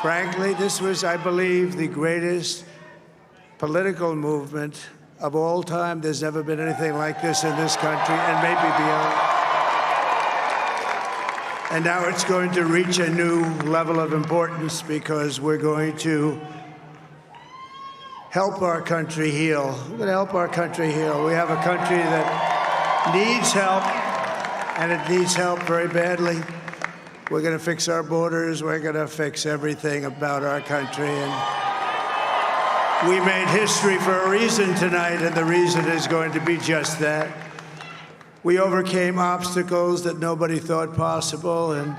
Frankly, this was, I believe, the greatest political movement of all time. There's never been anything like this in this country, and maybe beyond. And now it's going to reach a new level of importance because we're going to help our country heal. We're going to help our country heal. We have a country that needs help, and it needs help very badly. We're going to fix our borders. We're going to fix everything about our country. And we made history for a reason tonight, and the reason is going to be just that. We overcame obstacles that nobody thought possible, and